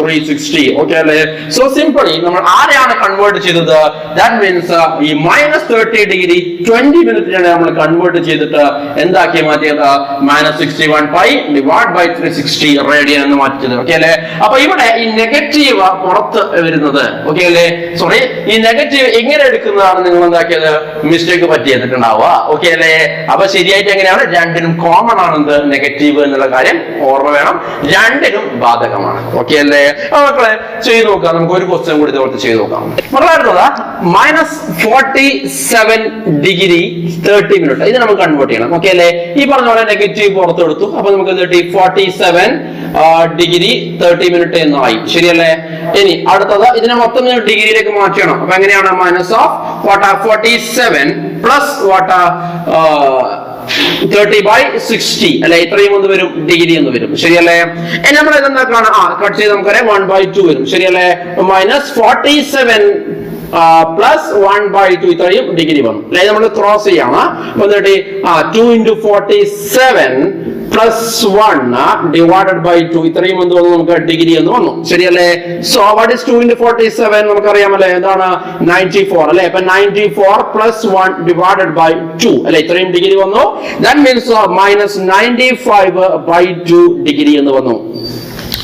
360. ഓക്കെ അല്ലെ, സോ സിംപിളി നമ്മൾ ആരെയാണ് കൺവേർട്ട് ചെയ്തത്? ദാറ്റ് മീൻസ് ഈ -30 ഡിഗ്രി 20 മിനിറ്റിനാണ് നമ്മൾ കൺവേർട്ട് ചെയ്തിട്ട് എന്താക്കി മാറ്റിയത്? -61π ഡിവൈഡ് ബൈ 360 റേഡിയൻ എന്ന് മാറ്റിയത്. ഓക്കെ അല്ലെ, അപ്പൊ ഇവിടെ ഈ നെഗറ്റീവ് പുറത്ത് വരുന്നത്. ഓക്കെ അല്ലെ, സോറി, ഈ നെഗറ്റീവ് എങ്ങനെ എടുക്കുന്നതാണ് നിങ്ങൾ എന്താക്കിയത്? മിസ്റ്റേക്ക് പറ്റിയിട്ടുണ്ടാവുക. ഓക്കെ അല്ലെ, അപ്പൊ ശരിയായിട്ട് എങ്ങനെയാണ്? രണ്ടിനും കോമൺ ആണ് എന്ത്? നെഗറ്റീവ് എന്നുള്ള കാര്യം ഓർമ്മ വേണം. രണ്ടിനും ബാധകമാണ്. ഓക്കെ അല്ലേ മക്കളെ? ചെയ്ത് നോക്കാം. നമുക്ക് ഒരു ക്വസ്റ്റ്യൻ കൂടി ഇതുപോലത്തെ ചെയ്ത് നോക്കാം. മക്കളെ -47 ഡിഗ്രി 30 മിനിറ്റ് ഇത് നമുക്ക് കൺവേർട്ട് ചെയ്യണം. ഓക്കെ അല്ലേ? ഈ പറഞ്ഞ പോലെ നെഗറ്റീവ് പുറത്തെടുത്തു. അപ്പൊ നമുക്ക് 47 ഡിഗ്രി 30 മിനിറ്റ് എന്നായി. ശരിയല്ലേ? ഇനി അടുത്തത് ഇതിനെ മൊത്തം ഡിഗ്രിയിലേക്ക് മാറ്റണം. അപ്പൊ എങ്ങനെയാണ്? -47 + 30/60 അല്ലെ, ഇത്രയും ഒന്ന് വരും ഡിഗ്രി എന്ന് വരും. ശരിയല്ലേ? ഇനി നമ്മൾ ഇതെന്താക്കാണ്? കട്ട് ചെയ്ത് നമുക്കറിയാം 1/2 വരും. ശരിയല്ലേ? -47 പ്ലസ് 1/2 ഇത്രയും ഡിഗ്രി വന്നു അല്ലെ. നമ്മൾ ക്രോസ് ചെയ്യാണ്. എന്നിട്ട് 2 into 47 പ്ലസ് 1 ഡിവൈഡഡ് ബൈ 2 ഇത്രയും എന്ത് വന്നു നമുക്ക് ഡിഗ്രി എന്ന് വന്നു. ശരിയല്ലേ? സോ വാട്ട് ഈസ് 2 into 47 നമുക്കറിയാമല്ലേ എന്താണ് 94 അല്ലെ. അപ്പൊ 94 പ്ലസ് 1 ഡിവൈഡഡ് ബൈ 2 അല്ലെ ഇത്രയും ഡിഗ്രി വന്നു. ദാറ്റ് മീൻസ് മൈനസ് 95/2 ഡിഗ്രി എന്ന് വന്നു.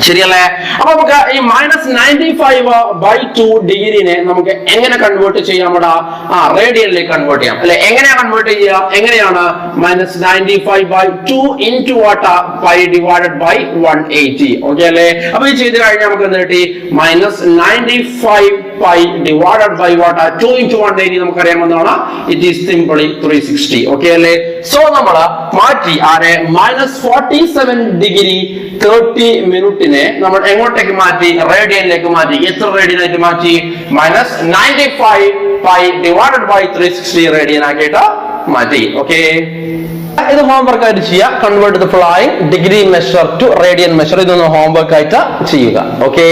ശരിയല്ലേ? അപ്പൊ നമുക്ക് ഈ -95/2 ഡിഗ്രിനെ നമുക്ക് എങ്ങനെ കൺവേർട്ട് ചെയ്യാം? റേഡിയനിലേക്ക് കൺവേർട്ട് ചെയ്യാം അല്ലെ. എങ്ങനെയാ കൺവേർട്ട് ചെയ്യുക? എങ്ങനെയാണ് -95/2 into what pi divided by 180. Okay അല്ലേ? അപ്പൊ ഇത് ചെയ്ത് കഴിഞ്ഞാൽ നമുക്ക് എന്ത് കിട്ടി? -95 pi divided by what 2 into 180 നമുക്കറിയാമെന്നാണ്. It is simply 360. ഓക്കെ അല്ലേ? സോ നമ്മൾ മാറ്റി ആരെ -47 ഡിഗ്രി 30 മിനിറ്റിനെ നമ്മൾ എങ്ങോട്ടേക്ക് മാറ്റി? റേഡിയനിലേക്ക് മാറ്റി. എത്ര റേഡിയനായിട്ട് മാറ്റി? -95 pi divided by 360 റേഡിയൻ ആക്കിയിട്ട് മാറ്റി. ഓക്കെ, ഇത് ഹോംവർക്ക് ആയിട്ട് ചെയ്യുക. Convert the following degree measure two radian measure. ഇതൊന്ന് ഹോംവർക്ക് ആയിട്ട് ചെയ്യുക. ഓക്കെ.